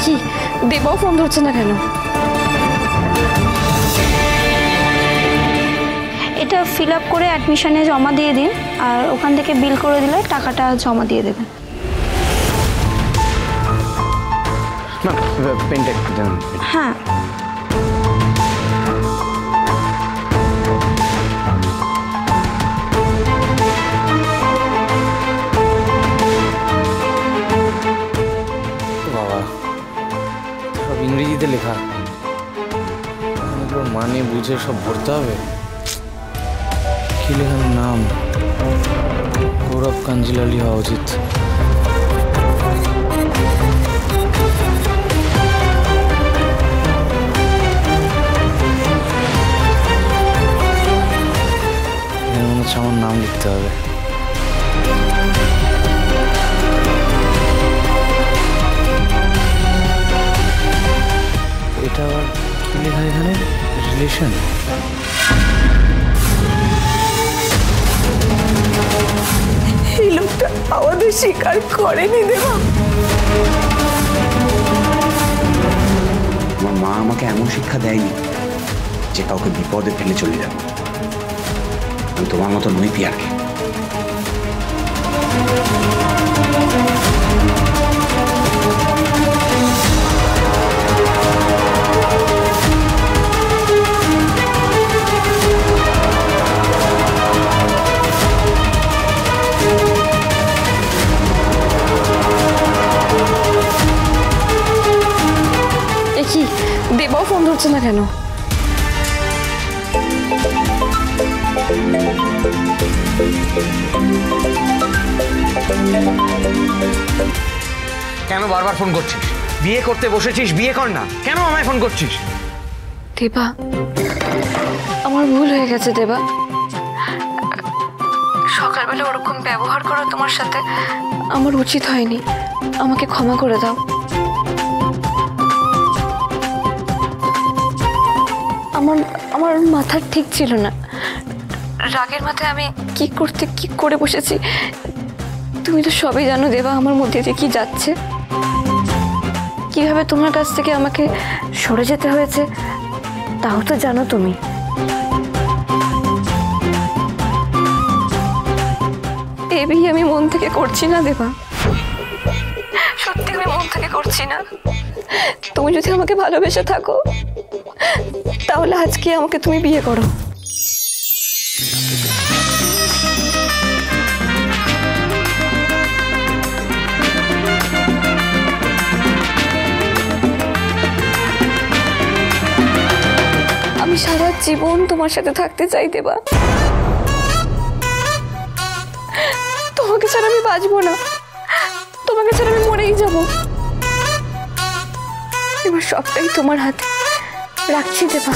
কি দেবাও ফোন ধরছে না কেন? এটা ফিল আপ করে অ্যাডমিশনে জমা দিয়ে দিন, আর ওখান থেকে বিল করে দিলে টাকাটা জমা দিয়ে দেবেন। হ্যাঁ, বাবা সব ইংরেজিতে লেখা, মানে বুঝে সব ভরতে হবে। কি লেখার নাম? গৌরব কাঞ্জিলালি হওয়া উচিত। আমার নাম লিখতে হবে। এটা আবার কি লেখা এখানে? রিলেশন। এই লোকটা আমাদের স্বীকার করেনি দেবা। আমার মা আমাকে এমন শিক্ষা দেয়নি যে কাউকে বিপদে ফেলে চলে যাবে। আমি তোমার মতো নই পিয়ারকে। কি দেবাও ফোন ধরছে না কেন? কেন বারবার ফোন করছিস? বিয়ে করতে বসেছিস, বিয়ে কর না, কেন আমায় ফোন করছিস? দেবা, আমার ভুল হয়ে গেছে দেবা। সকালবেলা ওরকম ব্যবহার করা তোমার সাথে আমার উচিত হয়নি। আমাকে ক্ষমা করে দাও। আমার মাথা ঠিক ছিল না। রাগের মাথায় আমি কি করে বসেছি। তুমি তো সবই জানো দেবা, আমার মধ্যে দিয়ে কি যাচ্ছে, কিভাবে তোমার কাছ থেকে আমাকে সরে যেতে হয়েছে, তাও তো জানো তুমি। এ বিয়ে আমি মন থেকে করছি না দেবা, সত্যি আমি মন থেকে করছি না। তুমি যদি আমাকে ভালোবেসে থাকো তাহলে আজকে আমাকে তুমি বিয়ে করো। আমি সারা জীবন তোমার সাথে থাকতে চাই দেবা। তোমাকে ছাড়া আমি বাঁচবো না, তোমাকে ছাড়া আমি মরেই যাব। এবার সবটাই তোমার হাতে, রাখছি দেবা।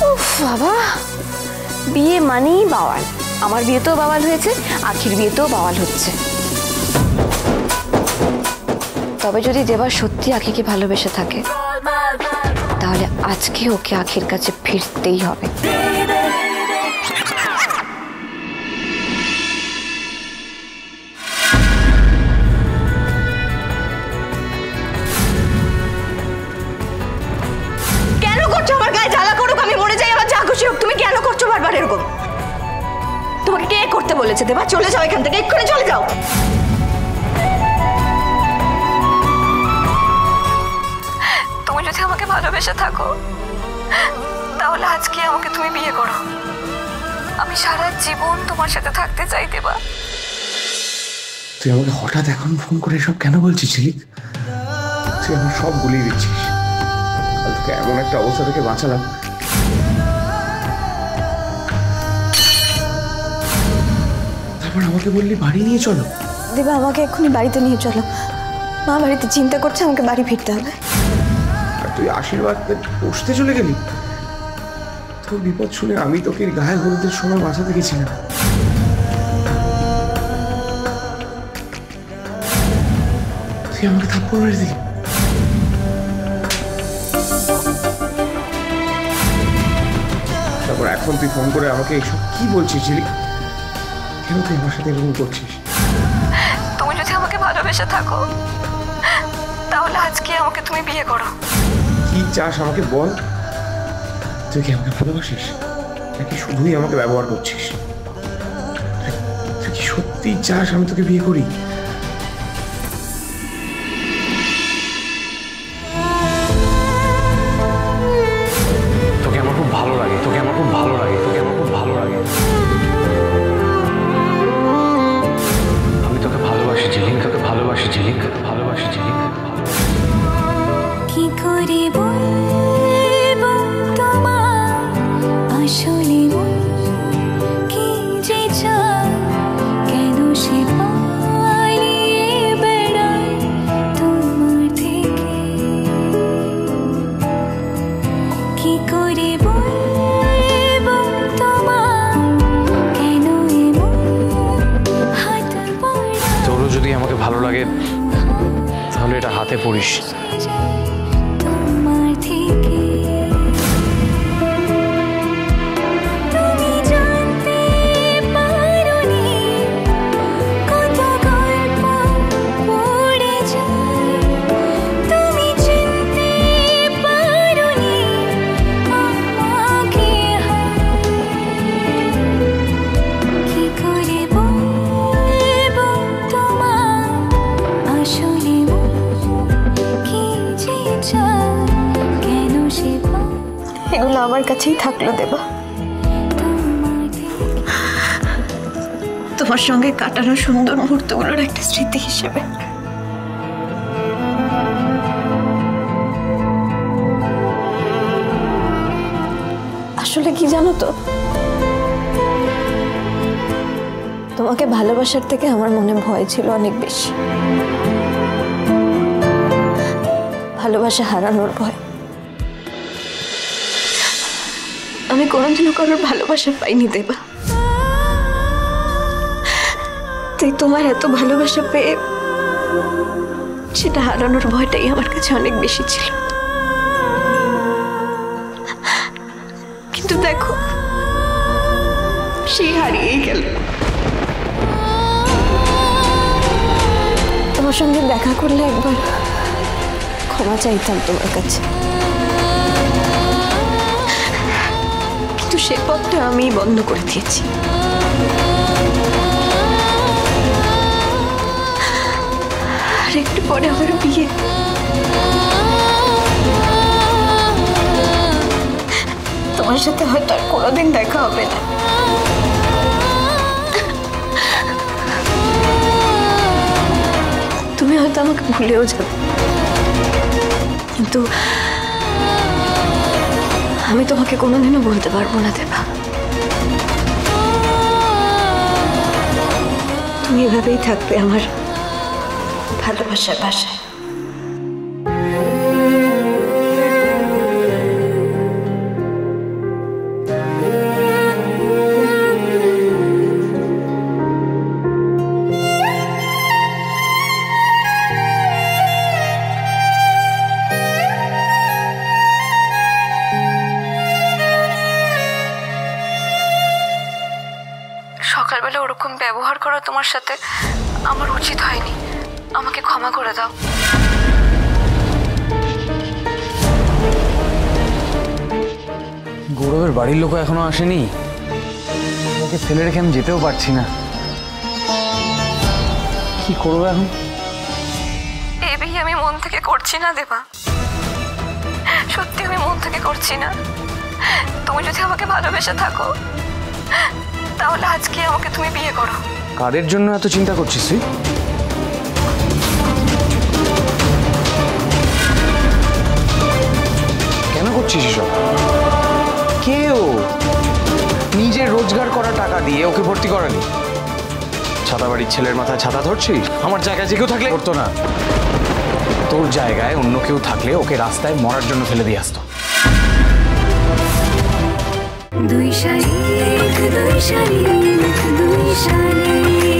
উফ বাবা, বিয়ে মানেই বাওয়াল। আমার বিয়েতেও বাওয়াল হয়েছে, আখির বিয়েতেও বাওয়াল হচ্ছে। তবে যদি দেবা সত্যি আখিকে ভালোবেসে থাকে তাহলে আজকে ওকে আখির কাছে ফিরতেই হবে। কেন করছো আমার গায়ে জ্বালা? করুক, আমি মরে যাই, আমার যা খুশি হোক। তুমি কেন করছো বারবার এরকম? তোমাকে কে করতে বলেছে দেবা? চলে যাও এখান থেকে, এক্ষুনি চলে যাও। তুমি যদি আমাকে ভালোবেসে থাকো তাহলে আজকে আমাকে তুমি বিয়ে করো। আমি সারা জীবন তোমার সাথে থাকতে চাই দেবা। তুই আমাকে হঠাৎ এখন ফোন করে সব কেন বলছিস ঝিলিক? তুই আমার সব গুলিয়ে দিচ্ছিস। কাল তোকে এমন একটা অবস্থা থেকে বাঁচালাম, তারপর আমাকে বললি বাড়ি নিয়ে চলো। দেবা, আমাকে এক্ষুনি বাড়িতে নিয়ে চলো। মা বাড়িতে চিন্তা করছে, আমাকে বাড়ি ফিরতে হবে। আর তুই আশীর্বাদ বসতে চলে গেলি। তোর বিপদ শুনে আমি তোকে গায়ে হলুদের সময় বাঁচাতে গেছিলাম। তুই আমাকে থাপ্পড় মেরে দিলি। তারপর এখন তুই ফোন করে আমাকে এইসব কি বলছিস ঝিলিক? কেন তুই আমার সাথে এরকম করছিস? ভালোবেসে থাকো তাহলে আজকে আমাকে তুমি বিয়ে করো। কি চাস আমাকে বল? তুই কি আমাকে ভালোবাসিস নাকি শুধুই আমাকে ব্যবহার করছিস? তুই কি সত্যি চাস আমি তোকে বিয়ে করি? তোকে আমার খুব ভালো লাগে, তোকে আমার খুব ভালো লাগে, তোকে আমার খুব ভালো লাগে। আমি তোকে ভালোবাসি ঝিলিক, তোকে ভালোবাসি ঝিলিক, ভালোবাসি ঝিলিক। কি করে বলবো তোমার আসলে মন কি যে চায়, কেন সে পালিয়ে বেড়ায় তোমার থেকে। কি করে বলবো তোমার কেন এমন হাত পড়া তোরও যদি আমাকে ভালো লাগে তাহলে এটা হাতে পড়িস। তোমার থেকে। তুমি জানতে পারোনি কত গল্প পড়ে যায়, তুমি চিনতে পারোনি আমাকে। কি করে বলবো তোমার আসলে কি যে চায়, কেন সে এগুলো আমার কাছেই থাকলো দেবা, তোমার সঙ্গে কাটানো সুন্দর মুহূর্তগুলোর একটা স্মৃতি হিসেবে। আসলে কি জানো তো, তোমাকে ভালোবাসার থেকে আমার মনে ভয় ছিল অনেক বেশি। ভালোবাসা হারানোর ভয়। আমি কোনোদিনও কারোর ভালোবাসা পাইনি দেবা, তাই তোমার এত ভালোবাসা পেয়ে সেটা হারানোর ভয়টাই আমার কাছে অনেক বেশি ছিল। কিন্তু দেখো সেই হারিয়েই গেল। তোমার সঙ্গে দেখা করলে একবার ক্ষমা চাইতাম তোমার কাছে, কিন্তু সে পথটা আমি বন্ধ করে দিয়েছি। আর একটু পরে আমার বিয়ে। তোমার সাথে হয়তো আর কোনোদিন দেখা হবে না, তুমি হয়তো আমাকে ভুলেও যাবে, কিন্তু আমি তোমাকে কোনোদিনও বলতে পারবো না দেবা। তুমি এভাবেই থাকবে আমার ভালোবাসার ভাষায়। সকালবেলা ওরকম ব্যবহার করা তোমার সাথে আমার উচিত হয়নি, আমাকে ক্ষমা করে দাও। গৌরবের বাড়ির লোক এখনো আসেনি, ওকে ফেলে রেখে আমি যেতেও পারছি না। কি করবো এখন? এই বিয়ে আমি মন থেকে করছি না দেবা, সত্যি আমি মন থেকে করছি না। তুমি যদি আমাকে ভালোবেসে থাকো তাহলে আজকে আমাকে তুমি বিয়ে করো। কাদের জন্য এত চিন্তা করছিস তুই? কেন করছিস এসব? কে ও? নিজের রোজগার করা টাকা দিয়ে ওকে ভর্তি করালি? ছাতা বাড়ির ছেলের মাথায় ছাতা ধরছিস? আমার জায়গায় যে কেউ থাকলে করতো না। তোর জায়গায় অন্য কেউ থাকলে ওকে রাস্তায় মরার জন্য ফেলে দিয়ে আসতো। দুই শালিক দুই শালিক দুই শালিক